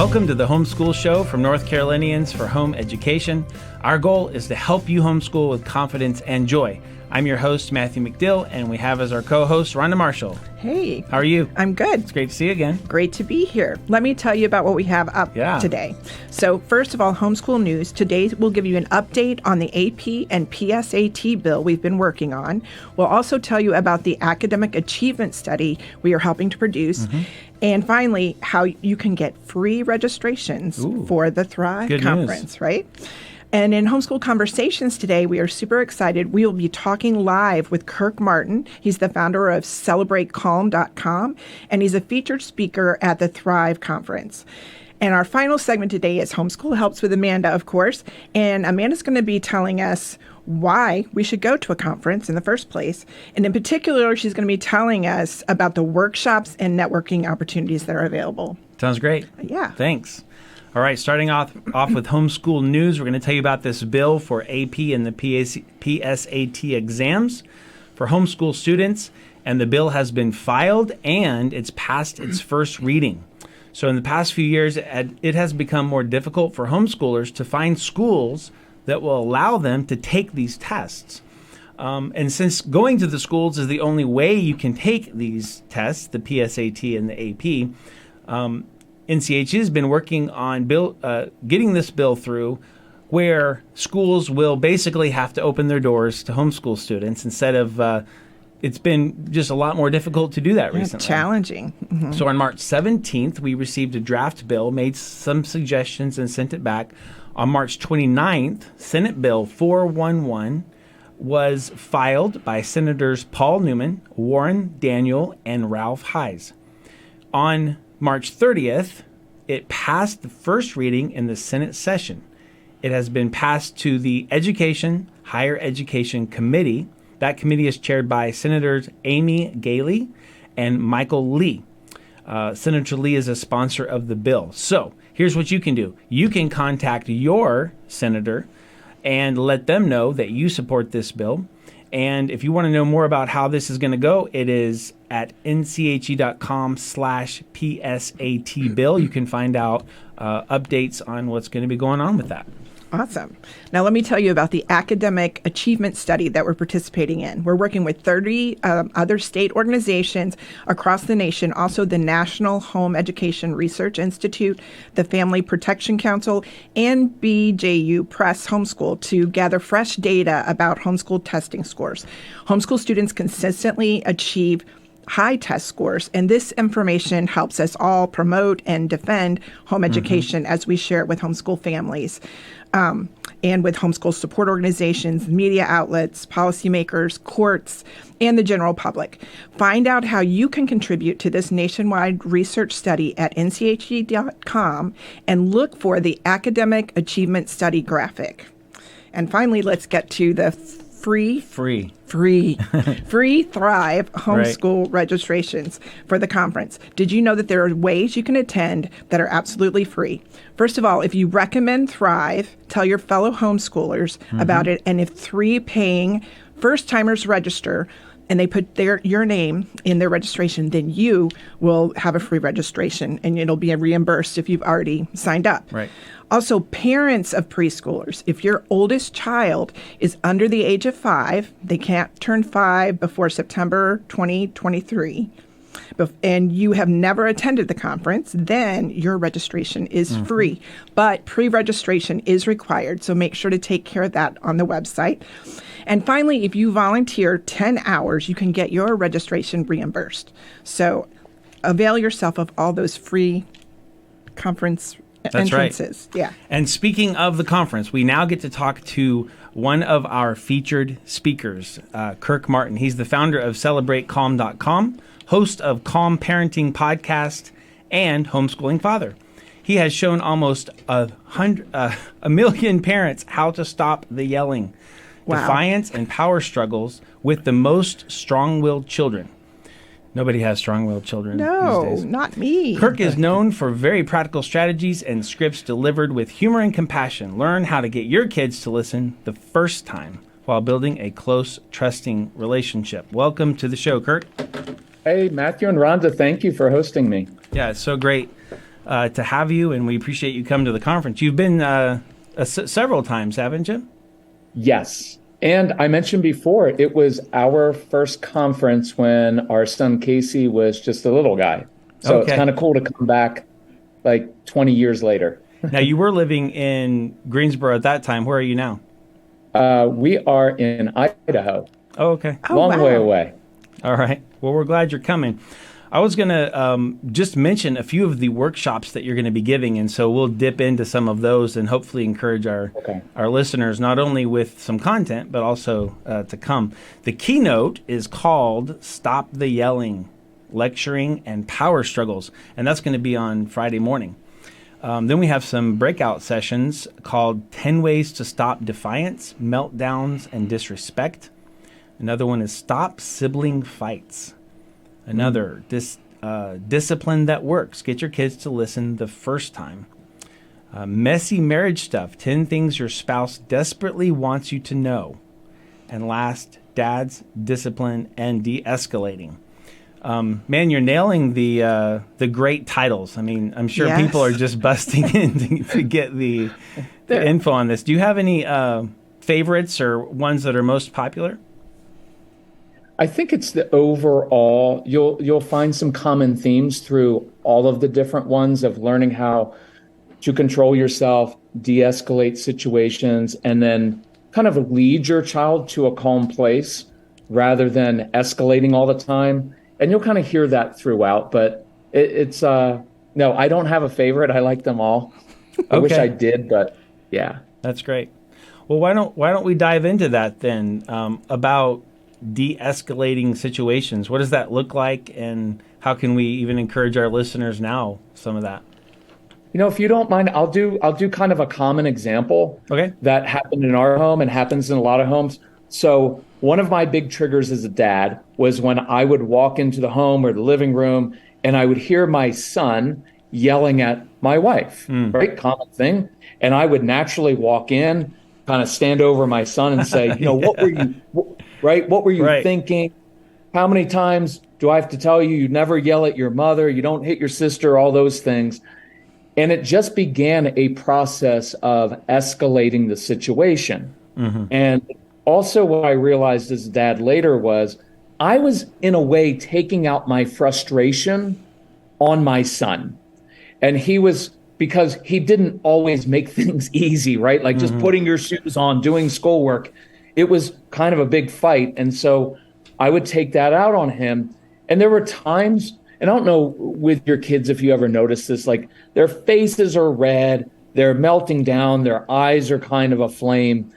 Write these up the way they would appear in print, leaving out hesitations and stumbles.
Welcome to the Homeschool Show from North Carolinians for Home Education. Our goal is to help you homeschool with confidence and joy. I'm your host, Matthew McDill, and we have as our co-host, Rhonda Marshall. Hey. How are you? I'm good. It's great to see you again. Great to be here. Let me tell you about what we have up today. So first of all, homeschool news. Today we'll give you an update on the AP and PSAT bill we've been working on. We'll also tell you about the academic achievement study we are helping to produce. And finally, how you can get free registrations for the Thrive Conference, right? And in Homeschool Conversations today, we are super excited. We will be talking live with Kirk Martin. He's the founder of CelebrateCalm.com, and he's a featured speaker at the Thrive Conference. And our final segment today is Homeschool Helps with Amanda, of course. And Amanda's going to be telling us why we should go to a conference in the first place. And in particular, she's going to be telling us about the workshops and networking opportunities that are available. Sounds great. Yeah. Thanks. All right, starting off with homeschool news, we're going to tell you about this bill for AP and the PSAT exams for homeschool students. And the bill has been filed and it's passed its first reading. So in the past few years, it has become more difficult for homeschoolers to find schools that will allow them to take these tests. And since going to the schools is the only way you can take these tests, the PSAT and the AP, NCH has been working on getting this bill through where schools will basically have to open their doors to homeschool students instead of it's been just a lot more difficult to do that recently. Challenging. Mm-hmm. So on March 17th, we received a draft bill, made some suggestions, and sent it back. On March 29th, Senate Bill 411 was filed by Senators Paul Newman, Warren Daniel, and Ralph Heiss. On March 30th, it passed the first reading in the Senate session. It has been passed to the Higher Education Committee. That committee is chaired by Senators Amy Galey and Michael Lee. Senator Lee is a sponsor of the bill. So here's what you can do. You can contact your senator and let them know that you support this bill. And if you want to know more about how this is going to go, it is at nche.com/PSAT bill. You can find out updates on what's going to be going on with that. Awesome. Now, let me tell you about the academic achievement study that we're participating in. We're working with 30 other state organizations across the nation, also the National Home Education Research Institute, the Family Protection Council, and BJU Press Homeschool to gather fresh data about homeschool testing scores. Homeschool students consistently achieve high test scores, and this information helps us all promote and defend home education as we share it with homeschool families and with homeschool support organizations, media outlets, policymakers, courts, and the general public. Find out how you can contribute to this nationwide research study at nche.com and look for the Academic Achievement Study graphic. And finally, let's get to the free Thrive homeschool registrations for the conference. Did you know that there are ways you can attend that are absolutely free? First of all, if you recommend Thrive, tell your fellow homeschoolers about it. And if 3 paying first-timers register and they put your name in their registration, then you will have a free registration and it'll be reimbursed if you've already signed up. Right. Also, parents of preschoolers, if your oldest child is under the age of 5, they can't turn 5 before September 2023, and you have never attended the conference, then your registration is free. But pre-registration is required, so make sure to take care of that on the website. And finally, if you volunteer 10 hours, you can get your registration reimbursed. So avail yourself of all those free conference entrances. Right. Yeah. And speaking of the conference, we now get to talk to one of our featured speakers, Kirk Martin. He's the founder of CelebrateCalm.com, host of Calm Parenting Podcast, and Homeschooling Father. He has shown almost a million parents how to stop the yelling, defiance, and power struggles with the most strong-willed children. Nobody has strong-willed children these days. No, not me. Kirk is known for very practical strategies and scripts delivered with humor and compassion. Learn how to get your kids to listen the first time while building a close, trusting relationship. Welcome to the show, Kirk. Hey, Matthew and Rhonda, thank you for hosting me. Yeah, it's so great to have you, and we appreciate you coming to the conference. You've been several times, haven't you? Yes. And I mentioned before, it was our first conference when our son Casey was just a little guy. So It's kind of cool to come back like 20 years later. Now, you were living in Greensboro at that time. Where are you now? We are in Idaho. Oh, okay. Long way away. All right. Well, we're glad you're coming. I was going to just mention a few of the workshops that you're going to be giving, and so we'll dip into some of those and hopefully encourage our listeners not only with some content, but also to come. The keynote is called Stop the Yelling, Lecturing, and Power Struggles, and that's going to be on Friday morning. Then we have some breakout sessions called 10 Ways to Stop Defiance, Meltdowns, and Disrespect. Another one is Stop Sibling Fights. Another, Discipline That Works. Get your kids to listen the first time. Messy Marriage Stuff, 10 Things Your Spouse Desperately Wants You to Know. And last, Dads, Discipline, and De-Escalating. Man, you're nailing the great titles. I mean, I'm sure people are just busting in to get the info on this. Do you have any favorites or ones that are most popular? I think it's the overall, you'll find some common themes through all of the different ones of learning how to control yourself, de-escalate situations, and then kind of lead your child to a calm place rather than escalating all the time. And you'll kind of hear that throughout, but it's no, I don't have a favorite. I like them all. I wish I did, but yeah. That's great. Well, why don't we dive into that then, about de-escalating situations? What does that look like, and how can we even encourage our listeners now some of that? If you don't mind, I'll do kind of a common example that happened in our home and happens in a lot of homes. So one of my big triggers as a dad was when I would walk into the home or the living room and I would hear my son yelling at my wife, right? Common thing. And I would naturally walk in, kind of stand over my son and say, what were you, right? What were you thinking? How many times do I have to tell you, you never yell at your mother, you don't hit your sister, all those things. And it just began a process of escalating the situation. And also what I realized as a dad later was I was in a way taking out my frustration on my son. And because he didn't always make things easy, right? Like just putting your shoes on, doing schoolwork, it was kind of a big fight. And so I would take that out on him. And there were times, and I don't know with your kids if you ever notice this, like their faces are red, they're melting down, their eyes are kind of aflame.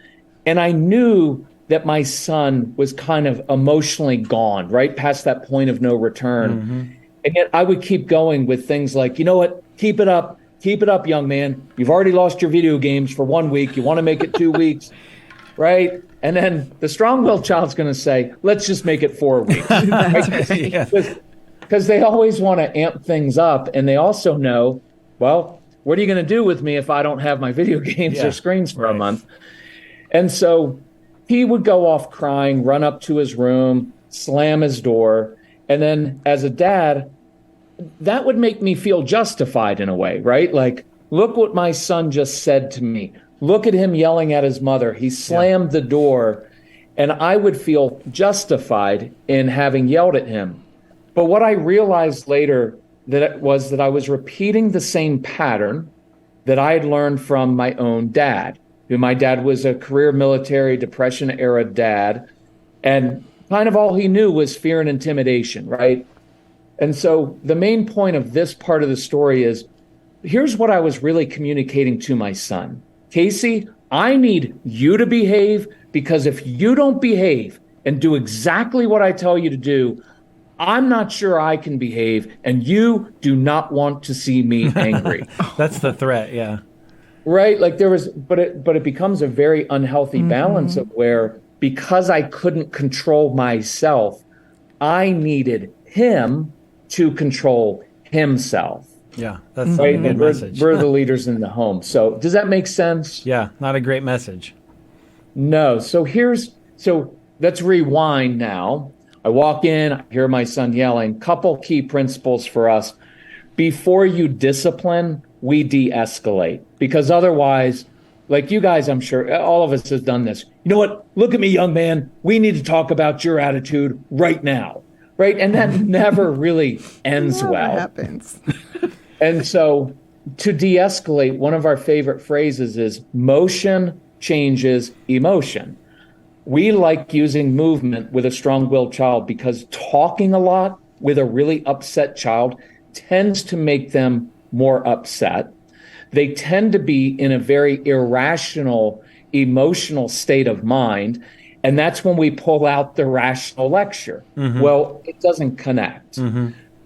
And I knew that my son was kind of emotionally gone, right past that point of no return. And yet I would keep going with things like, you know what, keep it up, young man. You've already lost your video games for 1 week. You want to make it 2 weeks, right? And then the strong-willed child's going to say, let's just make it 4 weeks. Because they always want to amp things up. And they also know, well, what are you going to do with me if I don't have my video games or screens for a month? And so he would go off crying, run up to his room, slam his door. And then as a dad, that would make me feel justified in a way, right? Like, look what my son just said to me. Look at him yelling at his mother. He slammed the door. And I would feel justified in having yelled at him. But what I realized later that I was repeating the same pattern that I had learned from my own dad. My dad was a career military Depression era dad, and kind of all he knew was fear and intimidation, right? And so the main point of this part of the story is, here's what I was really communicating to my son. Casey, I need you to behave, because if you don't behave and do exactly what I tell you to do, I'm not sure I can behave, and you do not want to see me angry. That's the threat, yeah. Right? Like but it becomes a very unhealthy balance of where, because I couldn't control myself, I needed him to control himself. Yeah, that's a good message. We're the leaders in the home. So does that make sense? Yeah, not a great message. No. So let's rewind now. I walk in, I hear my son yelling. Couple key principles for us. before you discipline, we de-escalate, because otherwise, like you guys, I'm sure all of us has done this. You know what? Look at me, young man. We need to talk about your attitude right now. Right. And that never really ends Never well. happens. And so to de-escalate, one of our favorite phrases is motion changes emotion. We like using movement with a strong-willed child because talking a lot with a really upset child tends to make them more upset. They tend to be in a very irrational, emotional state of mind. And that's when we pull out the rational lecture. Well, it doesn't connect.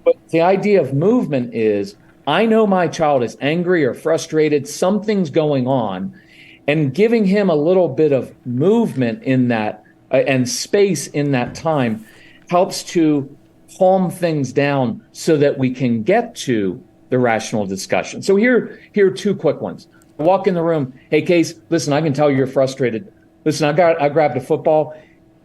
But the idea of movement is, I know my child is angry or frustrated, something's going on, and giving him a little bit of movement in that and space in that time helps to calm things down so that we can get to the rational discussion. So here are two quick ones. I walk in the room, hey, Case, listen, I can tell you're frustrated. Listen, I grabbed a football.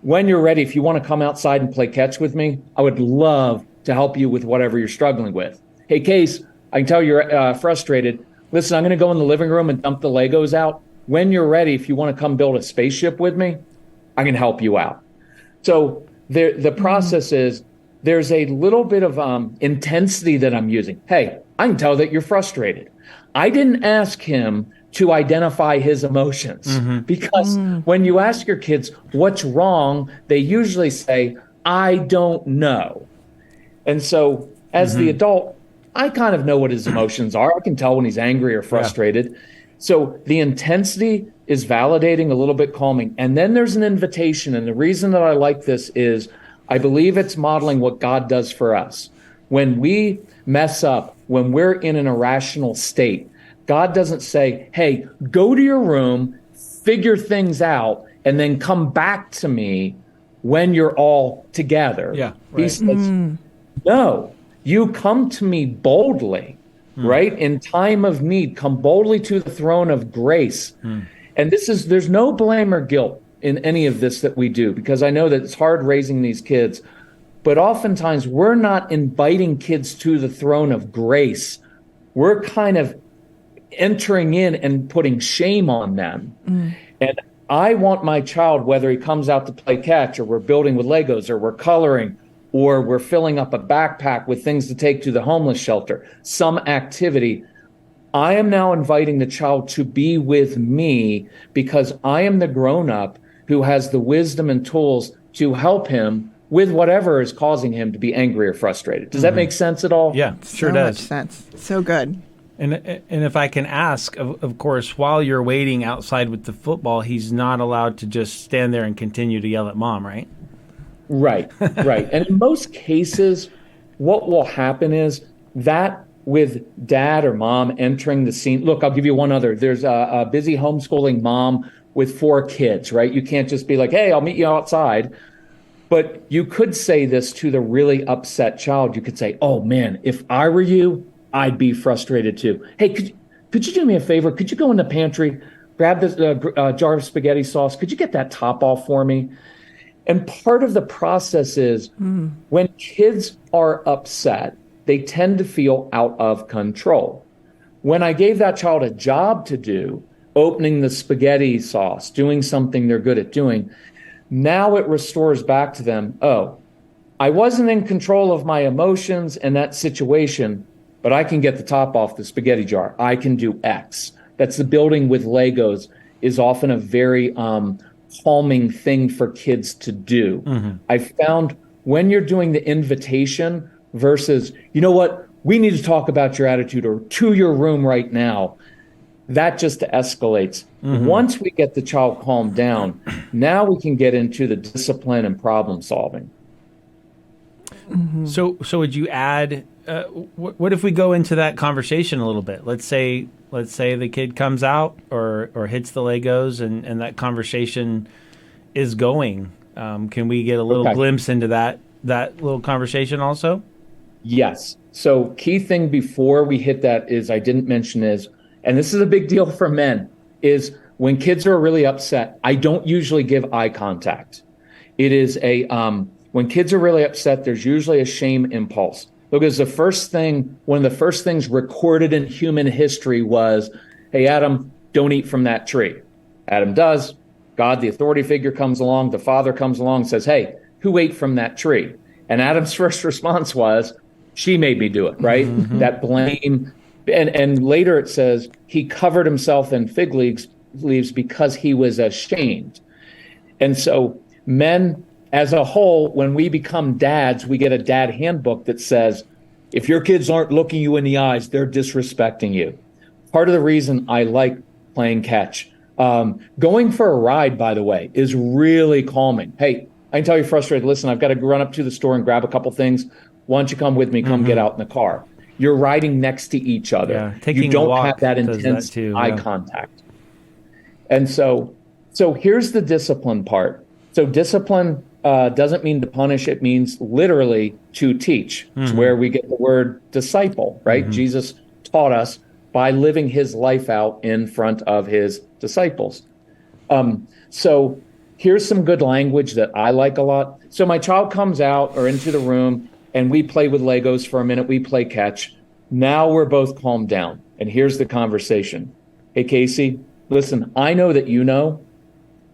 When you're ready, if you want to come outside and play catch with me, I would love to help you with whatever you're struggling with. Hey, Case, I can tell you're frustrated. Listen, I'm going to go in the living room and dump the Legos out. When you're ready, if you want to come build a spaceship with me, I can help you out. So the process is, there's a little bit of intensity that I'm using. Hey, I can tell that you're frustrated. I didn't ask him to identify his emotions, because when you ask your kids what's wrong, they usually say, I don't know. And so as the adult, I kind of know what his emotions are. I can tell when he's angry or frustrated. Yeah. So the intensity is validating, a little bit calming. And then there's an invitation. And the reason that I like this is I believe it's modeling what God does for us. When we mess up, when we're in an irrational state, God doesn't say, hey, go to your room, figure things out, and then come back to me when you're all together. Yeah, right. He says, no, you come to me boldly, right? In time of need, come boldly to the throne of grace. And there's no blame or guilt in any of this that we do, because I know that it's hard raising these kids, but oftentimes we're not inviting kids to the throne of grace. We're kind of entering in and putting shame on them. And I want my child, whether he comes out to play catch, or we're building with Legos, or we're coloring, or we're filling up a backpack with things to take to the homeless shelter, some activity, I am now inviting the child to be with me, because I am the grown-up who has the wisdom and tools to help him with whatever is causing him to be angry or frustrated. Does that make sense at all? Yeah, sure does. So much sense. So good. And if I can ask, of course, while you're waiting outside with the football, he's not allowed to just stand there and continue to yell at mom, right? Right. And in most cases, what will happen is that with dad or mom entering the scene. Look, I'll give you one other. There's a busy homeschooling mom with 4 kids, right? You can't just be like, hey, I'll meet you outside. But you could say this to the really upset child. You could say, oh, man, if I were you, I'd be frustrated too. Hey, could you do me a favor? Could you go in the pantry, grab this jar of spaghetti sauce? Could you get that top off for me? And part of the process is when kids are upset, they tend to feel out of control. When I gave that child a job to do, opening the spaghetti sauce, doing something they're good at doing, now it restores back to them, oh, I wasn't in control of my emotions in that situation, but I can get the top off the spaghetti jar. I can do X. That's the building with Legos is often a very calming thing for kids to do. I found when you're doing the invitation versus, you know what, we need to talk about your attitude, or to your room right now, that just escalates. Once we get the child calmed down, now we can get into the discipline and problem solving. So would you add, what if we go into that conversation a little bit? Let's say the kid comes out or hits the Legos and that conversation is going. Can we get a little glimpse into that little conversation also? Yes. So key thing before we hit that is, I didn't mention is, and this is a big deal for men, is when kids are really upset, I don't usually give eye contact. It is when kids are really upset, there's usually a shame impulse. because one of the first things recorded in human history was, hey, Adam, don't eat from that tree. Adam does. God, the authority figure, comes along. The father comes along and says, hey, who ate from that tree? And Adam's first response was, she made me do it, right? Mm-hmm. That blame. And later it says he covered himself in fig leaves because he was ashamed. And so men as a whole, when we become dads, we get a dad handbook that says, if your kids aren't looking you in the eyes, they're disrespecting you. Part of the reason I like playing catch. Going for a ride, by the way, is really calming. Hey, I can tell you're frustrated. Listen, I've got to run up to the store and grab a couple things. Why don't you come with me? Come get out in the car. You're riding next to each other. Yeah, you don't have that intense eye contact. And so here's the discipline part. So discipline doesn't mean to punish. It means literally to teach. It's where we get the word disciple, right? Jesus taught us by living his life out in front of his disciples. So here's some good language that I like a lot. So my child comes out or into the room and we play with Legos for a minute. We play catch. Now we're both calmed down. And here's the conversation. Hey, Casey, listen, I know that you know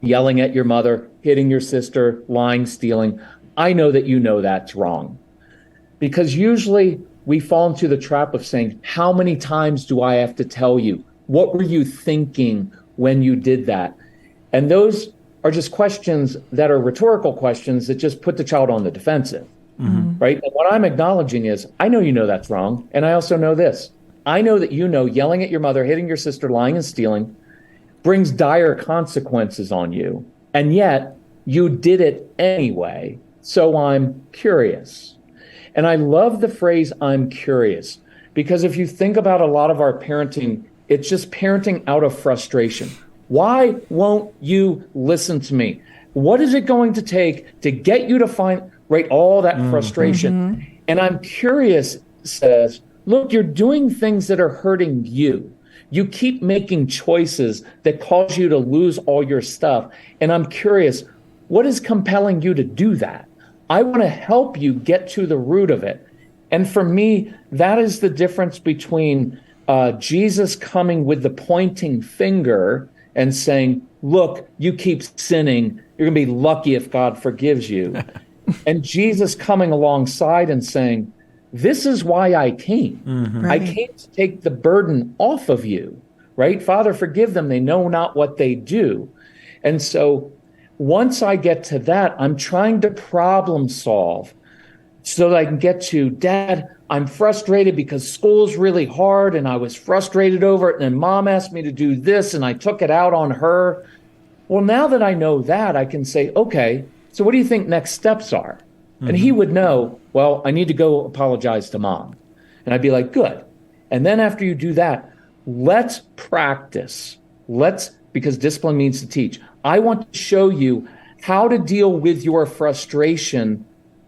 yelling at your mother, hitting your sister, lying, stealing. I know that you know that's wrong. Because usually we fall into the trap of saying, how many times do I have to tell you? What were you thinking when you did that? And those are just questions that are rhetorical questions that just put the child on the defensive, right? And what I'm acknowledging is, I know you know that's wrong. And I also know this. I know that you know yelling at your mother, hitting your sister, lying and stealing brings dire consequences on you. And yet you did it anyway. So I'm curious. And I love the phrase, I'm curious, because if you think about a lot of our parenting, it's just parenting out of frustration. Why won't you listen to me? What is it going to take to get you to find, right, all that frustration? And I'm curious says, look, you're doing things that are hurting you. You keep making choices that cause you to lose all your stuff. And I'm curious, what is compelling you to do that? I want to help you get to the root of it. And for me, that is the difference between Jesus coming with the pointing finger and saying, look, you keep sinning. You're going to be lucky if God forgives you. And Jesus coming alongside and saying, this is why I came. Right. I came to take the burden off of you, right? Father, forgive them. They know not what they do. And so once I get to that, I'm trying to problem solve so that I can get to, Dad, I'm frustrated because school's really hard and I was frustrated over it. And then Mom asked me to do this and I took it out on her. Well, now that I know that, I can say, okay, so what do you think next steps are? And he would know, well, I need to go apologize to Mom. And I'd be like, good. And then after you do that, let's practice. Because discipline means to teach. I want to show you how to deal with your frustration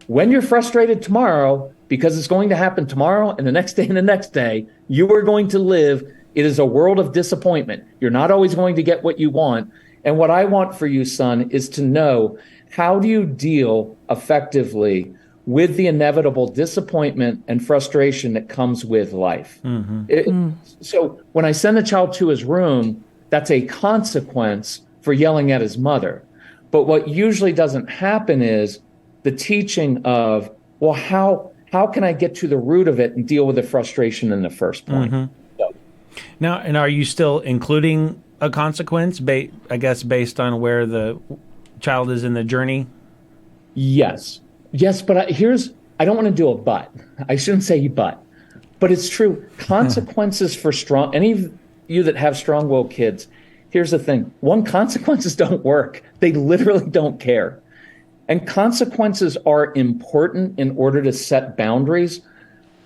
when you're frustrated tomorrow, because it's going to happen tomorrow and the next day and the next day. You are going to live. It is a world of disappointment. You're not always going to get what you want. And what I want for you, son, is to know, how do you deal effectively with the inevitable disappointment and frustration that comes with life? So when I send the child to his room, that's a consequence for yelling at his mother. But what usually doesn't happen is the teaching of, well, how can I get to the root of it and deal with the frustration in the first point? So. Now, and are you still including a consequence, I guess, based on where the child is in the journey? Yes, but I don't want to do a but. I shouldn't say but it's true. Consequences for any of you that have strong-willed kids, here's the thing. One, consequences don't work. They literally don't care. And consequences are important in order to set boundaries,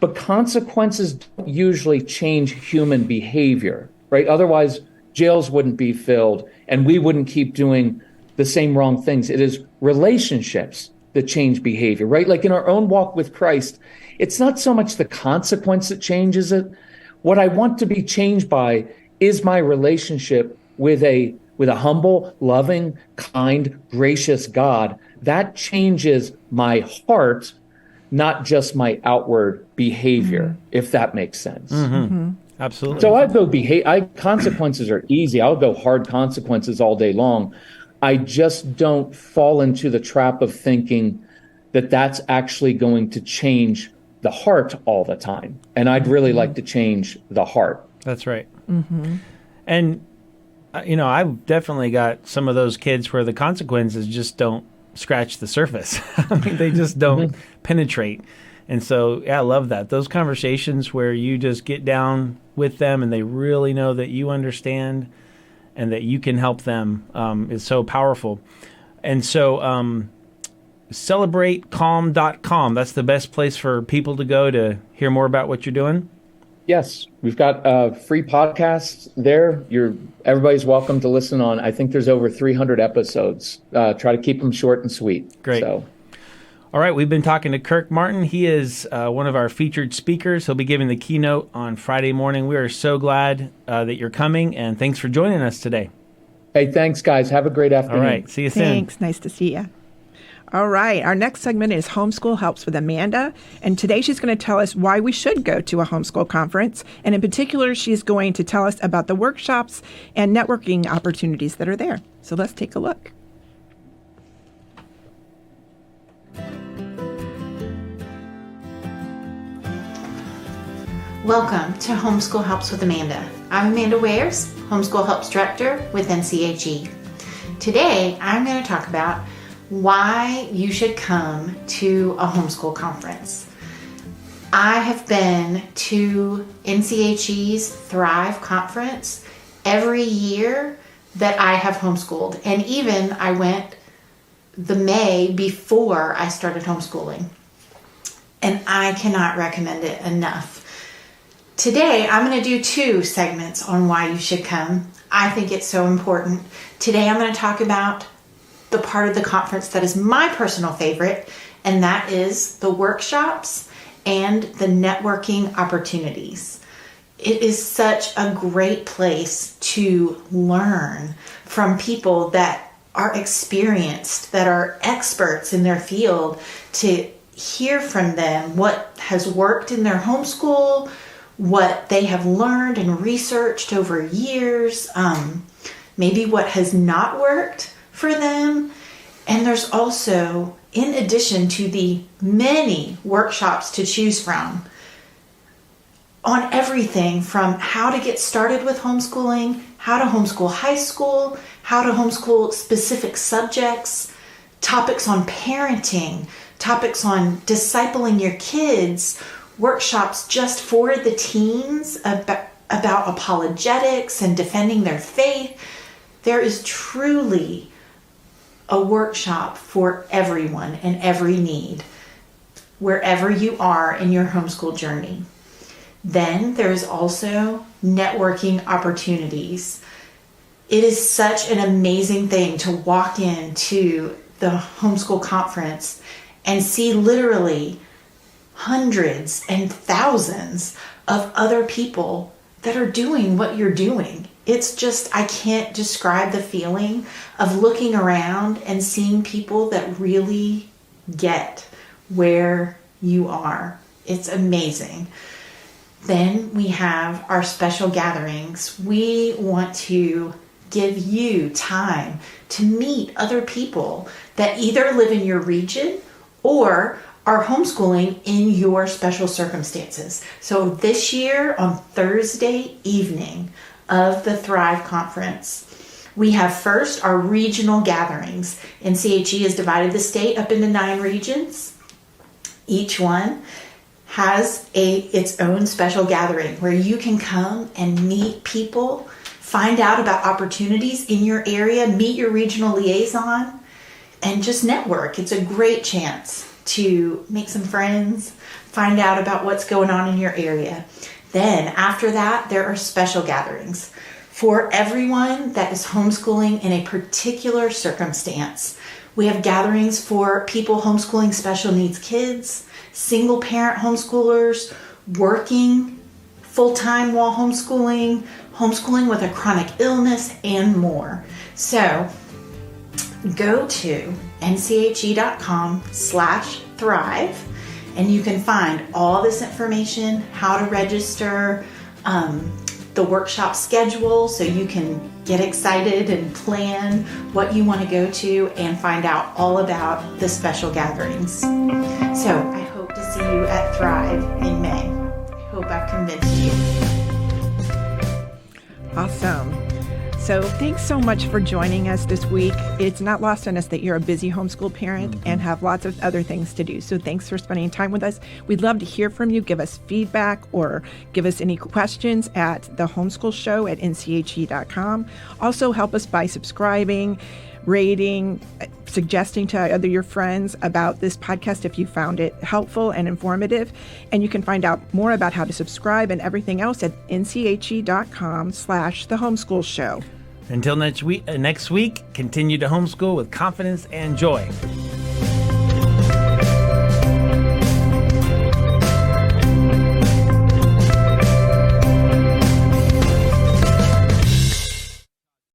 but consequences don't usually change human behavior, right? Otherwise, jails wouldn't be filled and we wouldn't keep doing the same wrong things. It is relationships that change behavior, right? Like in our own walk with Christ, it's not so much the consequence that changes it. What I want to be changed by is my relationship with a humble, loving, kind, gracious God. That changes my heart not just my outward behavior, if that makes sense. Absolutely. So I go consequences are easy. I'll go hard consequences all day long. I just don't fall into the trap of thinking that that's actually going to change the heart all the time. And I'd really like to change the heart. That's right. And, I've definitely got some of those kids where the consequences just don't scratch the surface. I mean, they just don't penetrate. And so, I love that. Those conversations where you just get down with them and they really know that you understand and that you can help them is so powerful. And so celebratecalm.com, that's the best place for people to go to hear more about what you're doing? Yes, we've got free podcasts there. Everybody's welcome to listen on. I think there's over 300 episodes. Try to keep them short and sweet. Great. So. All right, we've been talking to Kirk Martin. He is one of our featured speakers. He'll be giving the keynote on Friday morning. We are so glad that you're coming, and thanks for joining us today. Hey, thanks, guys. Have a great afternoon. All right, see you soon. Thanks. Nice to see you. All right, our next segment is Homeschool Helps with Amanda, and today she's going to tell us why we should go to a homeschool conference, and in particular, she's going to tell us about the workshops and networking opportunities that are there. So let's take a look. Welcome to Homeschool Helps with Amanda. I'm Amanda Wares, Homeschool Helps Director with NCHE. Today, I'm going to talk about why you should come to a homeschool conference. I have been to NCHE's Thrive conference every year that I have homeschooled, and even I went the May before I started homeschooling, and I cannot recommend it enough. Today, I'm going to do 2 segments on why you should come. I think it's so important. Today, I'm going to talk about the part of the conference that is my personal favorite, and that is the workshops and the networking opportunities. It is such a great place to learn from people that are experienced, that are experts in their field, to hear from them what has worked in their homeschool, what they have learned and researched over years, maybe what has not worked for them. And there's also, in addition to the many workshops to choose from, on everything from how to get started with homeschooling, how to homeschool high school, how to homeschool specific subjects, topics on parenting, topics on discipling your kids, workshops just for the teens about apologetics and defending their faith. There is truly a workshop for everyone and every need, wherever you are in your homeschool journey. Then there's also networking opportunities. It is such an amazing thing to walk into the homeschool conference and see literally hundreds and thousands of other people that are doing what you're doing. It's just, I can't describe the feeling of looking around and seeing people that really get where you are. It's amazing. Then we have our special gatherings. We want to give you time to meet other people that either live in your region or are homeschooling in your special circumstances. So this year on Thursday evening of the Thrive Conference, we have first our regional gatherings. NCHE has divided the state up into 9 regions. Each one has its own special gathering where you can come and meet people, find out about opportunities in your area, meet your regional liaison, and just network. It's a great chance to make some friends, find out about what's going on in your area. Then after that, there are special gatherings for everyone that is homeschooling in a particular circumstance. We have gatherings for people homeschooling special needs kids, single parent homeschoolers, working full-time while homeschooling, homeschooling with a chronic illness, and more. So go to nche.com/thrive And you can find all this information, how to register, the workshop schedule, so you can get excited and plan what you want to go to and find out all about the special gatherings. So I hope to see you at Thrive in May. I hope I've convinced you. Awesome. So thanks so much for joining us this week. It's not lost on us that you're a busy homeschool parent and have lots of other things to do. So thanks for spending time with us. We'd love to hear from you. Give us feedback or give us any questions at the Homeschool Show at nche.com. Also help us by subscribing, rating, suggesting to your friends about this podcast if you found it helpful and informative. And you can find out more about how to subscribe and everything else at nche.com/The Homeschool Show. Until next week, continue to homeschool with confidence and joy.